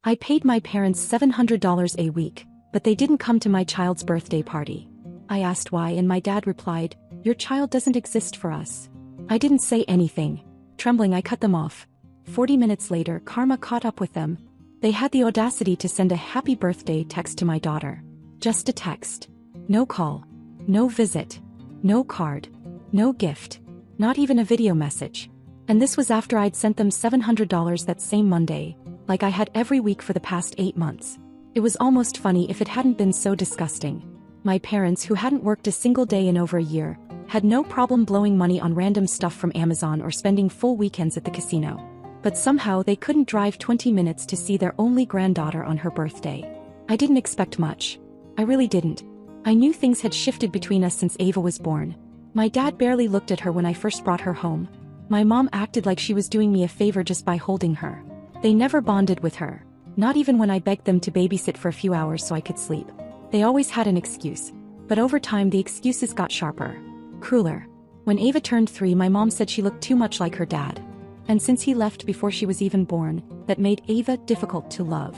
I paid my parents $700 a week, but they didn't come to my child's birthday party. I asked why and my dad replied, "Your child doesn't exist for us." I didn't say anything. Trembling, I cut them off. 40 minutes later, karma caught up with them. They had the audacity to send a happy birthday text to my daughter. Just a text. No call. No visit. No card. No gift. Not even a video message. And this was after I'd sent them $700 that same Monday, like I had every week for the past 8 months. It was almost funny if it hadn't been so disgusting. My parents, who hadn't worked a single day in over a year, had no problem blowing money on random stuff from Amazon or spending full weekends at the casino. But somehow they couldn't drive 20 minutes to see their only granddaughter on her birthday. I didn't expect much. I really didn't. I knew things had shifted between us since Ava was born. My dad barely looked at her when I first brought her home. My mom acted like she was doing me a favor just by holding her. They never bonded with her. Not even when I begged them to babysit for a few hours so I could sleep. They always had an excuse. But over time the excuses got sharper. Crueler. When Ava turned 3, my mom said she looked too much like her dad. And since he left before she was even born, that made Ava difficult to love.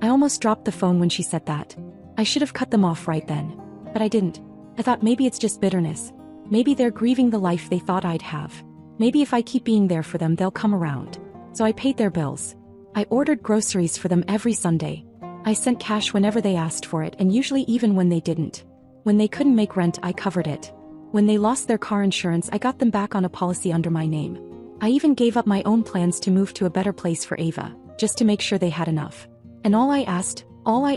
I almost dropped the phone when she said that. I should have cut them off right then. But I didn't. I thought maybe it's just bitterness. Maybe they're grieving the life they thought I'd have. Maybe if I keep being there for them they'll come around. So I paid their bills. I ordered groceries for them every Sunday. I sent cash whenever they asked for it and usually even when they didn't. When they couldn't make rent, I covered it. When they lost their car insurance, I got them back on a policy under my name. I even gave up my own plans to move to a better place for Ava, just to make sure they had enough. And all I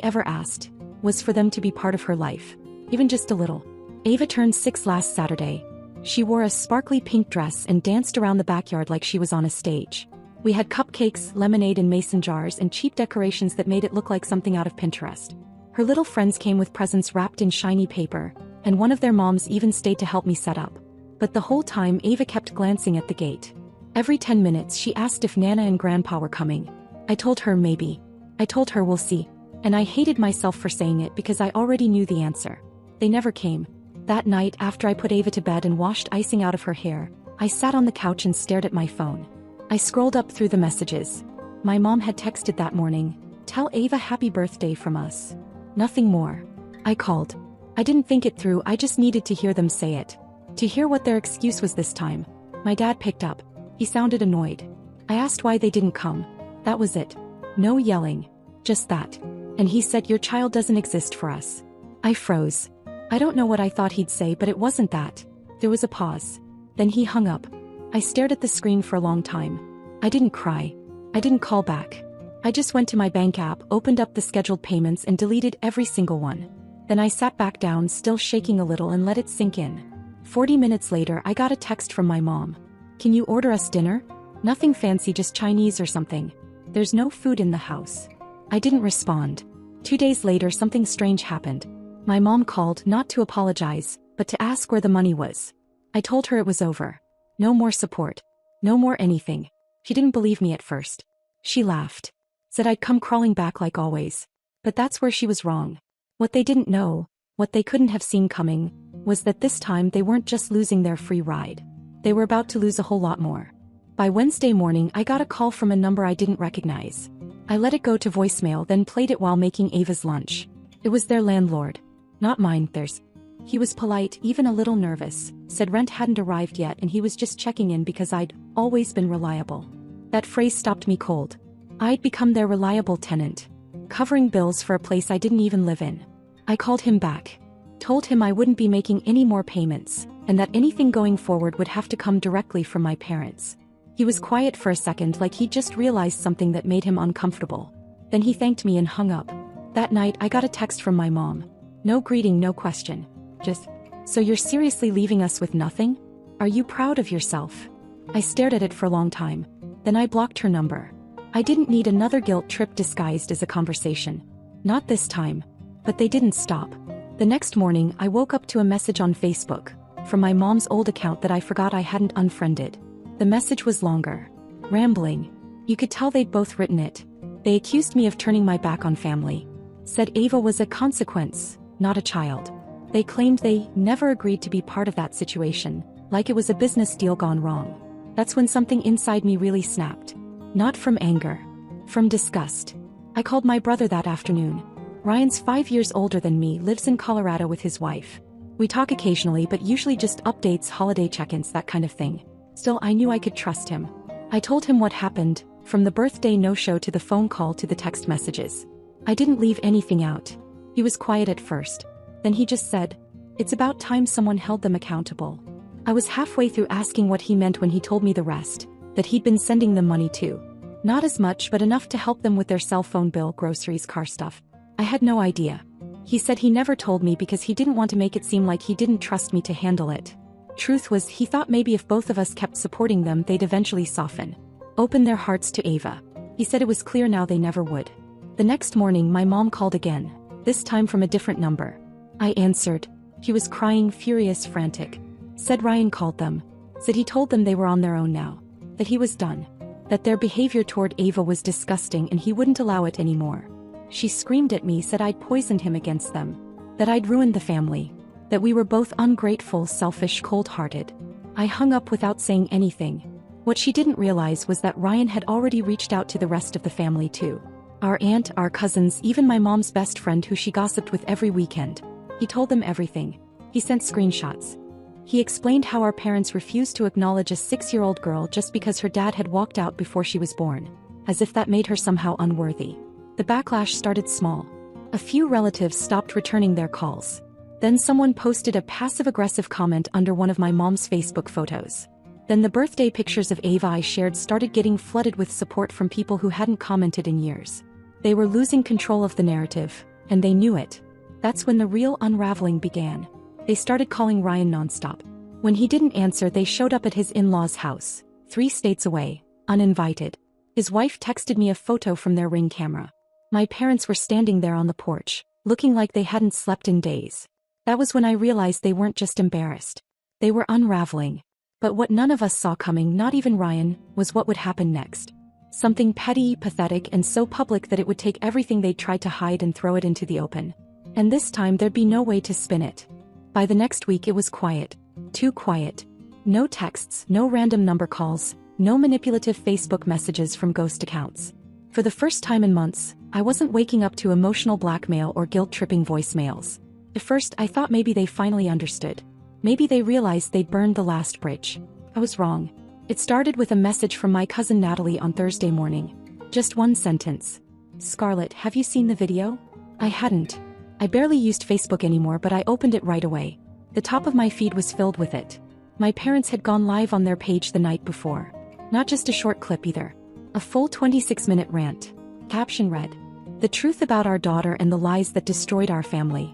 ever asked, was for them to be part of her life. Even just a little. Ava turned 6 last Saturday. She wore a sparkly pink dress and danced around the backyard like she was on a stage. We had cupcakes, lemonade in mason jars, and cheap decorations that made it look like something out of Pinterest. Her little friends came with presents wrapped in shiny paper, and one of their moms even stayed to help me set up. But the whole time Ava kept glancing at the gate. Every 10 minutes she asked if Nana and Grandpa were coming. I told her maybe. I told her we'll see. And I hated myself for saying it because I already knew the answer. They never came. That night, after I put Ava to bed and washed icing out of her hair, I sat on the couch and stared at my phone. I scrolled up through the messages. My mom had texted that morning, "Tell Ava happy birthday from us." Nothing more. I called. I didn't think it through, I just needed to hear them say it. To hear what their excuse was this time. My dad picked up. He sounded annoyed. I asked why they didn't come. That was it. No yelling. Just that. And he said, "Your child doesn't exist for us." I froze. I don't know what I thought he'd say, but it wasn't that. There was a pause. Then he hung up. I stared at the screen for a long time. I didn't cry. I didn't call back. I just went to my bank app, opened up the scheduled payments and deleted every single one. Then I sat back down, still shaking a little, and let it sink in. 40 minutes later, I got a text from my mom. "Can you order us dinner? Nothing fancy, just Chinese or something. There's no food in the house." I didn't respond. 2 days later, something strange happened. My mom called, not to apologize, but to ask where the money was. I told her it was over. No more support. No more anything. She didn't believe me at first. She laughed. Said I'd come crawling back like always. But that's where she was wrong. What they didn't know, what they couldn't have seen coming, was that this time they weren't just losing their free ride. They were about to lose a whole lot more. By Wednesday morning, I got a call from a number I didn't recognize. I let it go to voicemail, then played it while making Ava's lunch. It was their landlord. Not mine, theirs. He was polite, even a little nervous, said rent hadn't arrived yet and he was just checking in because I'd always been reliable. That phrase stopped me cold. I'd become their reliable tenant, covering bills for a place I didn't even live in. I called him back. Told him I wouldn't be making any more payments, and that anything going forward would have to come directly from my parents. He was quiet for a second, like he'd just realized something that made him uncomfortable. Then he thanked me and hung up. That night I got a text from my mom. No greeting, no question. Just, "So you're seriously leaving us with nothing? Are you proud of yourself?" I stared at it for a long time. Then I blocked her number. I didn't need another guilt trip disguised as a conversation. Not this time. But they didn't stop. The next morning, I woke up to a message on Facebook from my mom's old account that I forgot I hadn't unfriended. The message was longer. Rambling. You could tell they'd both written it. They accused me of turning my back on family. Said Ava was a consequence, not a child. They claimed they never agreed to be part of that situation, like it was a business deal gone wrong. That's when something inside me really snapped. Not from anger. From disgust. I called my brother that afternoon. Ryan's 5 years older than me, lives in Colorado with his wife. We talk occasionally but usually just updates, holiday check-ins, that kind of thing. Still, I knew I could trust him. I told him what happened, from the birthday no-show to the phone call to the text messages. I didn't leave anything out. He was quiet at first. Then he just said, "It's about time someone held them accountable." I was halfway through asking what he meant when he told me the rest, that he'd been sending them money too. Not as much, but enough to help them with their cell phone bill, groceries, car stuff. I had no idea. He said he never told me because he didn't want to make it seem like he didn't trust me to handle it. Truth was, he thought maybe if both of us kept supporting them, they'd eventually soften, open their hearts to Ava. He said it was clear now they never would. The next morning, my mom called again, this time from a different number. I answered. He was crying, furious, frantic. Said Ryan called them. Said he told them they were on their own now. That he was done. That their behavior toward Ava was disgusting and he wouldn't allow it anymore. She screamed at me, said I'd poisoned him against them. That I'd ruined the family. That we were both ungrateful, selfish, cold-hearted. I hung up without saying anything. What she didn't realize was that Ryan had already reached out to the rest of the family too. Our aunt, our cousins, even my mom's best friend who she gossiped with every weekend. He told them everything. He sent screenshots. He explained how our parents refused to acknowledge a 6-year-old girl just because her dad had walked out before she was born, as if that made her somehow unworthy. The backlash started small. A few relatives stopped returning their calls. Then someone posted a passive-aggressive comment under one of my mom's Facebook photos. Then the birthday pictures of Ava I shared started getting flooded with support from people who hadn't commented in years. They were losing control of the narrative, and they knew it. That's when the real unraveling began. They started calling Ryan nonstop. When he didn't answer, they showed up at his in-laws' house, 3 states away, uninvited. His wife texted me a photo from their Ring camera. My parents were standing there on the porch, looking like they hadn't slept in days. That was when I realized they weren't just embarrassed. They were unraveling. But what none of us saw coming, not even Ryan, was what would happen next. Something petty, pathetic, and so public that it would take everything they'd tried to hide and throw it into the open. And this time there'd be no way to spin it. By the next week it was quiet. Too quiet. No texts, no random number calls, no manipulative Facebook messages from ghost accounts. For the first time in months, I wasn't waking up to emotional blackmail or guilt-tripping voicemails. At first I thought maybe they finally understood. Maybe they realized they'd burned the last bridge. I was wrong. It started with a message from my cousin Natalie on Thursday morning. Just one sentence. "Scarlett, have you seen the video?" I hadn't. I barely used Facebook anymore, but I opened it right away. The top of my feed was filled with it. My parents had gone live on their page the night before. Not just a short clip either. A full 26-minute rant. Caption read, "The truth about our daughter and the lies that destroyed our family."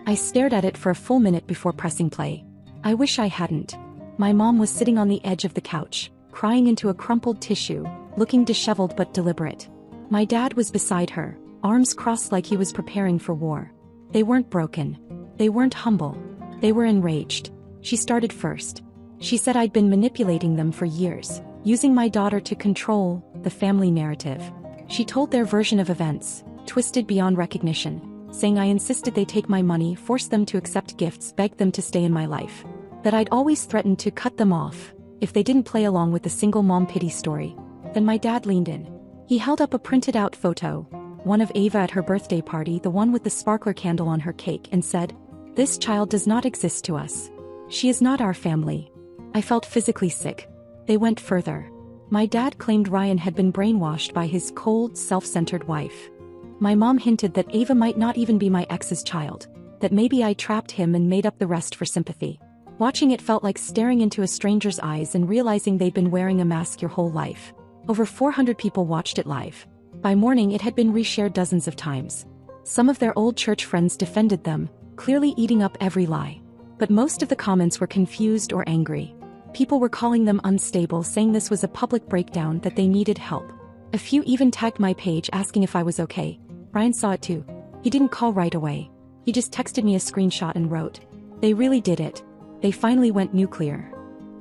I stared at it for a full minute before pressing play. I wish I hadn't. My mom was sitting on the edge of the couch, crying into a crumpled tissue, looking disheveled but deliberate. My dad was beside her, arms crossed like he was preparing for war. They weren't broken. They weren't humble. They were enraged. She started first. She said I'd been manipulating them for years, using my daughter to control the family narrative. She told their version of events, twisted beyond recognition, saying I insisted they take my money, forced them to accept gifts, begged them to stay in my life. That I'd always threatened to cut them off if they didn't play along with the single mom pity story. Then my dad leaned in. He held up a printed-out photo, one of Ava at her birthday party, the one with the sparkler candle on her cake, and said, "This child does not exist to us. She is not our family." I felt physically sick. They went further. My dad claimed Ryan had been brainwashed by his cold, self-centered wife. My mom hinted that Ava might not even be my ex's child, that maybe I trapped him and made up the rest for sympathy. Watching it felt like staring into a stranger's eyes and realizing they'd been wearing a mask your whole life. Over 400 people watched it live. By morning it had been reshared dozens of times. Some of their old church friends defended them, clearly eating up every lie. But most of the comments were confused or angry. People were calling them unstable, saying this was a public breakdown, that they needed help. A few even tagged my page asking if I was okay. Ryan saw it too. He didn't call right away. He just texted me a screenshot and wrote, "They really did it. They finally went nuclear."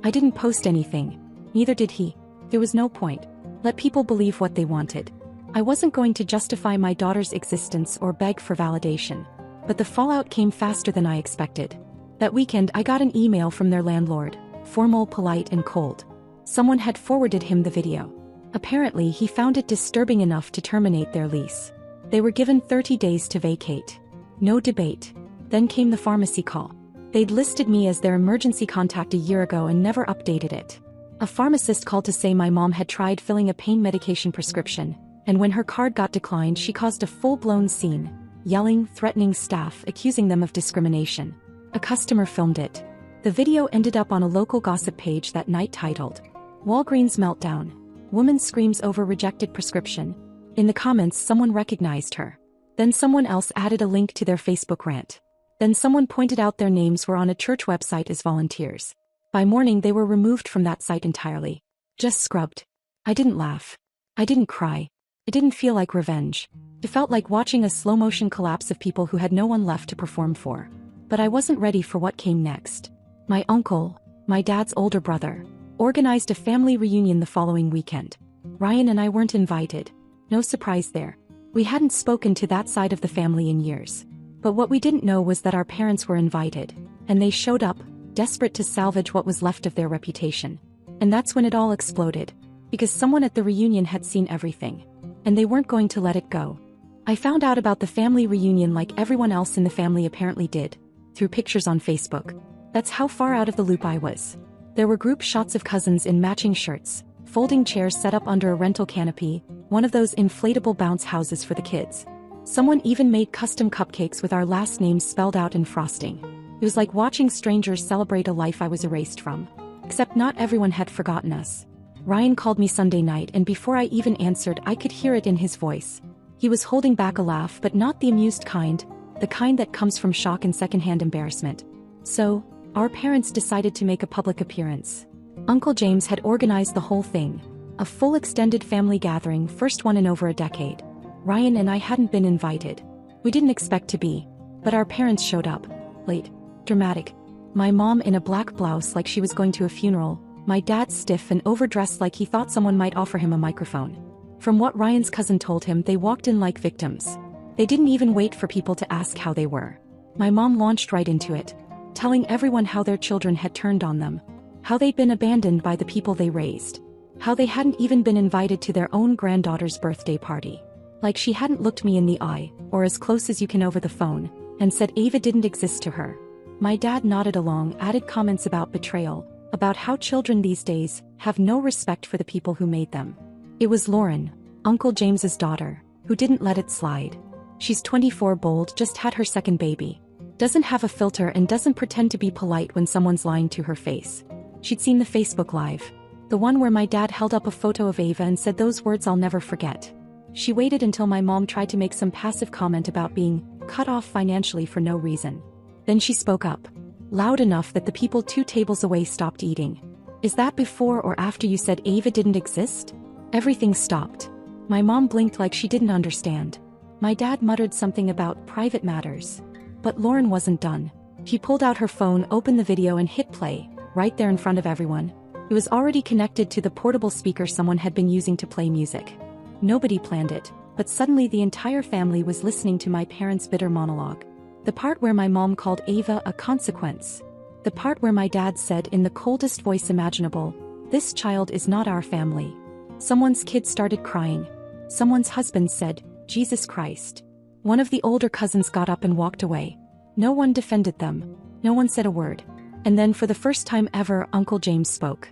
I didn't post anything. Neither did he. There was no point. Let people believe what they wanted. I wasn't going to justify my daughter's existence or beg for validation. But the fallout came faster than I expected. That weekend I got an email from their landlord, formal, polite, and cold. Someone had forwarded him the video. Apparently he found it disturbing enough to terminate their lease. They were given 30 days to vacate. No debate. Then came the pharmacy call. They'd listed me as their emergency contact a year ago and never updated it. A pharmacist called to say my mom had tried filling a pain medication prescription, and when her card got declined, she caused a full-blown scene, yelling, threatening staff, accusing them of discrimination. A customer filmed it. The video ended up on a local gossip page that night titled, "Walgreens Meltdown. Woman screams over rejected prescription." In the comments, someone recognized her. Then someone else added a link to their Facebook rant. Then someone pointed out their names were on a church website as volunteers. By morning, they were removed from that site entirely. Just scrubbed. I didn't laugh. I didn't cry. It didn't feel like revenge. It felt like watching a slow-motion collapse of people who had no one left to perform for. But I wasn't ready for what came next. My uncle, my dad's older brother, organized a family reunion the following weekend. Ryan and I weren't invited. No surprise there. We hadn't spoken to that side of the family in years. But what we didn't know was that our parents were invited, and they showed up, desperate to salvage what was left of their reputation. And that's when it all exploded, because someone at the reunion had seen everything, and they weren't going to let it go. I found out about the family reunion like everyone else in the family apparently did, through pictures on Facebook. That's how far out of the loop I was. There were group shots of cousins in matching shirts, folding chairs set up under a rental canopy, one of those inflatable bounce houses for the kids. Someone even made custom cupcakes with our last names spelled out in frosting. It was like watching strangers celebrate a life I was erased from. Except not everyone had forgotten us. Ryan called me Sunday night, and before I even answered, I could hear it in his voice. He was holding back a laugh, but not the amused kind, the kind that comes from shock and secondhand embarrassment. So, our parents decided to make a public appearance. Uncle James had organized the whole thing. A full extended family gathering, first one in over a decade. Ryan and I hadn't been invited. We didn't expect to be. But our parents showed up. Late. Dramatic. My mom in a black blouse like she was going to a funeral. My dad stiff and overdressed like he thought someone might offer him a microphone. From what Ryan's cousin told him, they walked in like victims. They didn't even wait for people to ask how they were. My mom launched right into it, telling everyone how their children had turned on them, how they'd been abandoned by the people they raised, how they hadn't even been invited to their own granddaughter's birthday party. Like she hadn't looked me in the eye, or as close as you can over the phone, and said Ava didn't exist to her. My dad nodded along, added comments about betrayal, about how children these days have no respect for the people who made them. It was Lauren, Uncle James's daughter, who didn't let it slide. She's 24, bold, just had her second baby. Doesn't have a filter and doesn't pretend to be polite when someone's lying to her face. She'd seen the Facebook Live. The one where my dad held up a photo of Ava and said those words I'll never forget. She waited until my mom tried to make some passive comment about being cut off financially for no reason. Then she spoke up, loud enough that the people 2 tables away stopped eating. Is that before or after you said Ava didn't exist? Everything stopped. My mom blinked like she didn't understand. My dad muttered something about private matters. But Lauren wasn't done. She pulled out her phone, opened the video and hit play, right there in front of everyone. It was already connected to the portable speaker someone had been using to play music. Nobody planned it, but suddenly the entire family was listening to my parents' bitter monologue. The part where my mom called Ava a consequence. The part where my dad said in the coldest voice imaginable, "This child is not our family." Someone's kid started crying. Someone's husband said, "Jesus Christ." One of the older cousins got up and walked away. No one defended them. No one said a word. And then for the first time ever, Uncle James spoke.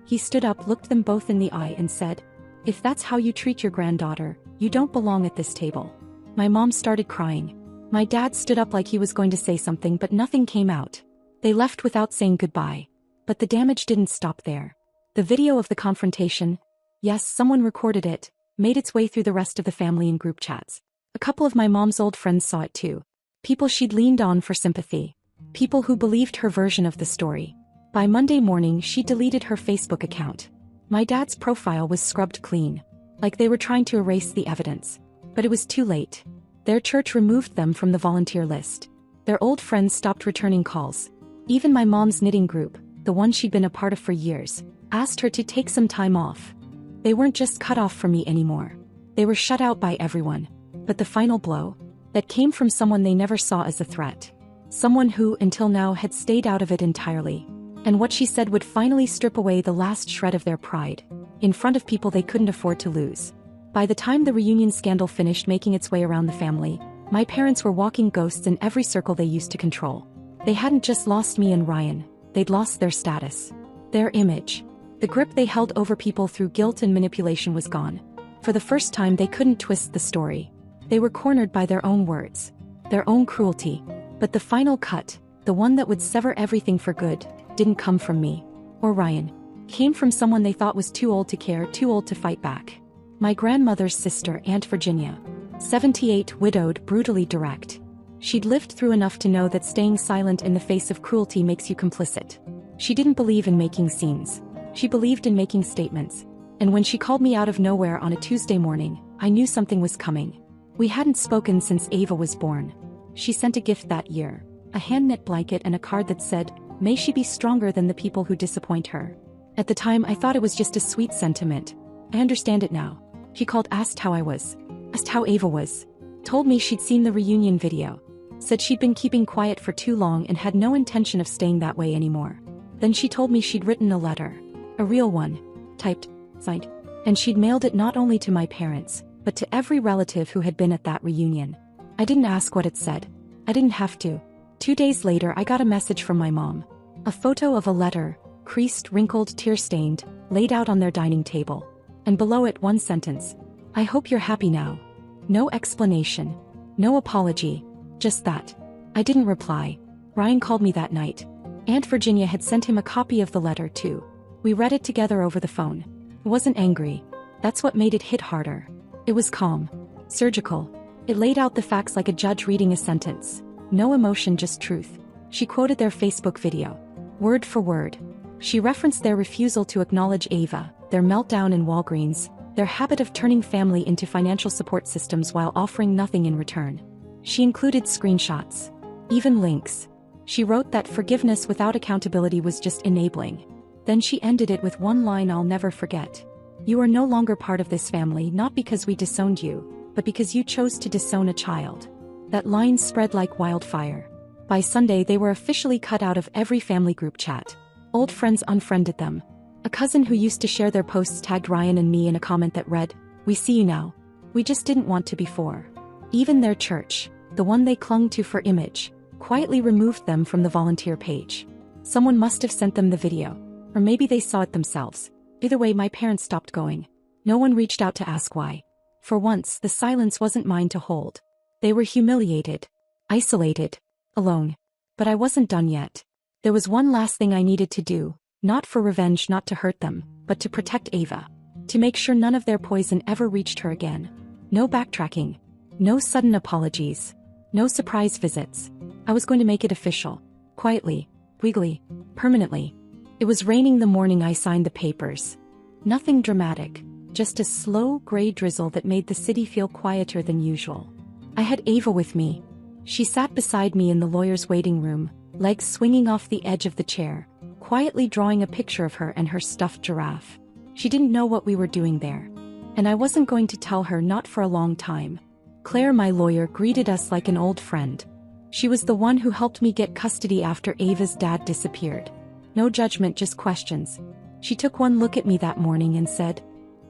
He stood up, looked them both in the eye and said, "If that's how you treat your granddaughter, you don't belong at this table." My mom started crying. My dad stood up like he was going to say something, but nothing came out. They left without saying goodbye. But the damage didn't stop there. The video of the confrontation, yes, someone recorded it, made its way through the rest of the family in group chats. A couple of my mom's old friends saw it too. People she'd leaned on for sympathy. People who believed her version of the story. By Monday morning, she deleted her Facebook account. My dad's profile was scrubbed clean, like they were trying to erase the evidence. But it was too late. Their church removed them from the volunteer list. Their old friends stopped returning calls. Even my mom's knitting group, the one she'd been a part of for years, asked her to take some time off. They weren't just cut off from me anymore. They were shut out by everyone. But the final blow? That came from someone they never saw as a threat. Someone who, until now, had stayed out of it entirely. And what she said would finally strip away the last shred of their pride, in front of people they couldn't afford to lose. By the time the reunion scandal finished making its way around the family, my parents were walking ghosts in every circle they used to control. They hadn't just lost me and Ryan, they'd lost their status. Their image. The grip they held over people through guilt and manipulation was gone. For the first time they couldn't twist the story. They were cornered by their own words. Their own cruelty. But the final cut, the one that would sever everything for good, didn't come from me. Or Ryan. It came from someone they thought was too old to care, too old to fight back. My grandmother's sister, Aunt Virginia. 78, widowed, brutally direct. She'd lived through enough to know that staying silent in the face of cruelty makes you complicit. She didn't believe in making scenes. She believed in making statements. And when she called me out of nowhere on a Tuesday morning, I knew something was coming. We hadn't spoken since Ava was born. She sent a gift that year. A hand-knit blanket and a card that said, "May she be stronger than the people who disappoint her." At the time I thought it was just a sweet sentiment. I understand it now. She called, asked how I was. Asked how Ava was. Told me she'd seen the reunion video. Said she'd been keeping quiet for too long and had no intention of staying that way anymore. Then she told me she'd written a letter. A real one. Typed, signed. And she'd mailed it not only to my parents, but to every relative who had been at that reunion. I didn't ask what it said. I didn't have to. 2 days later I got a message from my mom. A photo of a letter, creased, wrinkled, tear-stained, laid out on their dining table. And below it one sentence. "I hope you're happy now." No explanation. No apology. Just that. I didn't reply. Ryan called me that night. Aunt Virginia had sent him a copy of the letter too. We read it together over the phone. It wasn't angry. That's what made it hit harder. It was calm. Surgical. It laid out the facts like a judge reading a sentence. No emotion, just truth. She quoted their Facebook video. Word for word. She referenced their refusal to acknowledge Ava, their meltdown in Walgreens, their habit of turning family into financial support systems while offering nothing in return. She included screenshots. Even links. She wrote that forgiveness without accountability was just enabling. Then she ended it with one line I'll never forget. "You are no longer part of this family, not because we disowned you, but because you chose to disown a child." That line spread like wildfire. By Sunday they were officially cut out of every family group chat. Old friends unfriended them. A cousin who used to share their posts tagged Ryan and me in a comment that read, "We see you now. We just didn't want to before." Even their church, the one they clung to for image, quietly removed them from the volunteer page. Someone must have sent them the video. Or maybe they saw it themselves. Either way, my parents stopped going. No one reached out to ask why. For once, the silence wasn't mine to hold. They were humiliated, isolated, alone. But I wasn't done yet. There was one last thing I needed to do, not for revenge, not to hurt them, but to protect Ava. To make sure none of their poison ever reached her again. No backtracking. No sudden apologies. No surprise visits. I was going to make it official. Quietly, legally, permanently. It was raining the morning I signed the papers. Nothing dramatic, just a slow gray drizzle that made the city feel quieter than usual. I had Ava with me. She sat beside me in the lawyer's waiting room, legs swinging off the edge of the chair, quietly drawing a picture of her and her stuffed giraffe. She didn't know what we were doing there. And I wasn't going to tell her, not for a long time. Claire, my lawyer, greeted us like an old friend. She was the one who helped me get custody after Ava's dad disappeared. No judgment, just questions. She took one look at me that morning and said,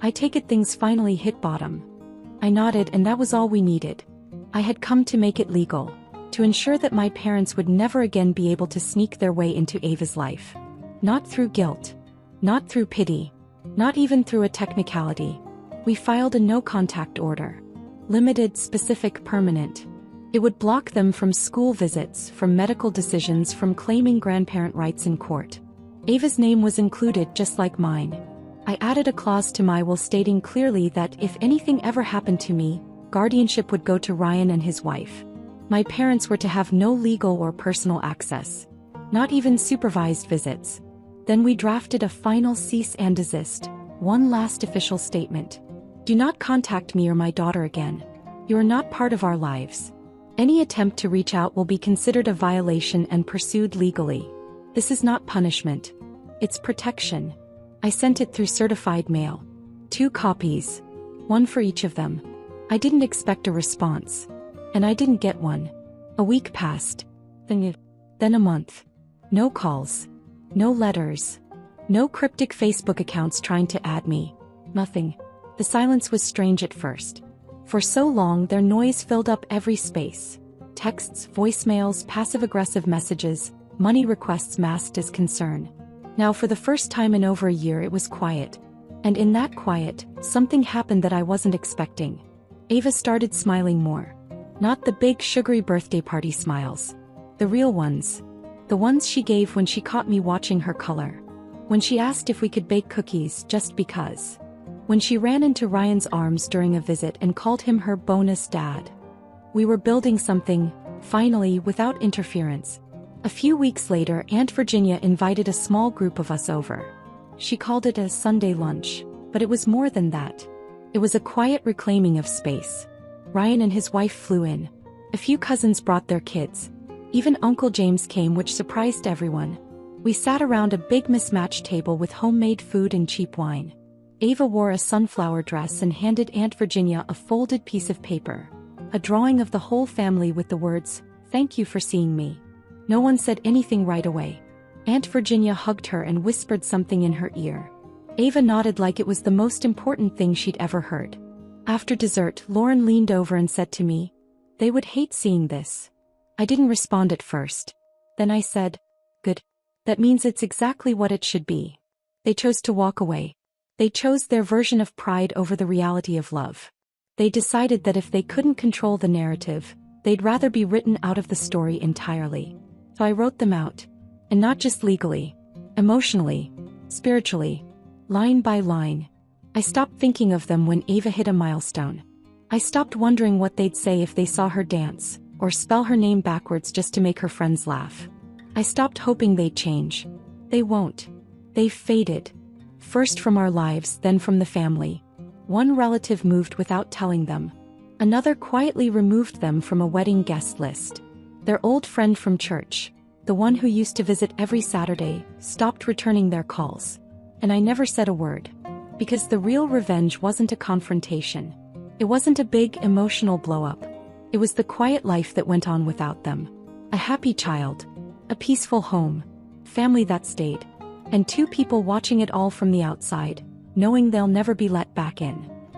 "I take it things finally hit bottom." I nodded, and that was all we needed. I had come to make it legal, to ensure that my parents would never again be able to sneak their way into Ava's life. Not through guilt. Not through pity. Not even through a technicality. We filed a no-contact order. Limited, specific, permanent. It would block them from school visits, from medical decisions, from claiming grandparent rights in court. Ava's name was included just like mine. I added a clause to my will stating clearly that if anything ever happened to me, guardianship would go to Ryan and his wife. My parents were to have no legal or personal access. Not even supervised visits. Then we drafted a final cease and desist, one last official statement. "Do not contact me or my daughter again. You are not part of our lives. Any attempt to reach out will be considered a violation and pursued legally. This is not punishment. It's protection." I sent it through certified mail. 2 copies. One for each of them. I didn't expect a response. And I didn't get one. A week passed. Then a month. No calls. No letters. No cryptic Facebook accounts trying to add me. Nothing. The silence was strange at first. For so long their noise filled up every space. Texts, voicemails, passive-aggressive messages, money requests masked as concern. Now for the first time in over a year it was quiet. And in that quiet, something happened that I wasn't expecting. Ava started smiling more. Not the big sugary birthday party smiles. The real ones. The ones she gave when she caught me watching her color. When she asked if we could bake cookies just because. When she ran into Ryan's arms during a visit and called him her bonus dad. We were building something, finally, without interference. A few weeks later, Aunt Virginia invited a small group of us over. She called it a Sunday lunch, but it was more than that. It was a quiet reclaiming of space. Ryan and his wife flew in. A few cousins brought their kids. Even Uncle James came, which surprised everyone. We sat around a big mismatched table with homemade food and cheap wine. Ava wore a sunflower dress and handed Aunt Virginia a folded piece of paper. A drawing of the whole family with the words, "Thank you for seeing me." No one said anything right away. Aunt Virginia hugged her and whispered something in her ear. Ava nodded like it was the most important thing she'd ever heard. After dessert, Lauren leaned over and said to me, "They would hate seeing this." I didn't respond at first. Then I said, "Good. That means it's exactly what it should be." They chose to walk away. They chose their version of pride over the reality of love. They decided that if they couldn't control the narrative, they'd rather be written out of the story entirely. So I wrote them out. And not just legally. Emotionally. Spiritually. Line by line. I stopped thinking of them when Ava hit a milestone. I stopped wondering what they'd say if they saw her dance, or spell her name backwards just to make her friends laugh. I stopped hoping they'd change. They won't. They've faded. First from our lives, then from the family. One relative moved without telling them. Another quietly removed them from a wedding guest list. Their old friend from church, the one who used to visit every Saturday, stopped returning their calls. And I never said a word. Because the real revenge wasn't a confrontation. It wasn't a big emotional blow-up. It was the quiet life that went on without them. A happy child. A peaceful home. Family that stayed. And two people watching it all from the outside, knowing they'll never be let back in.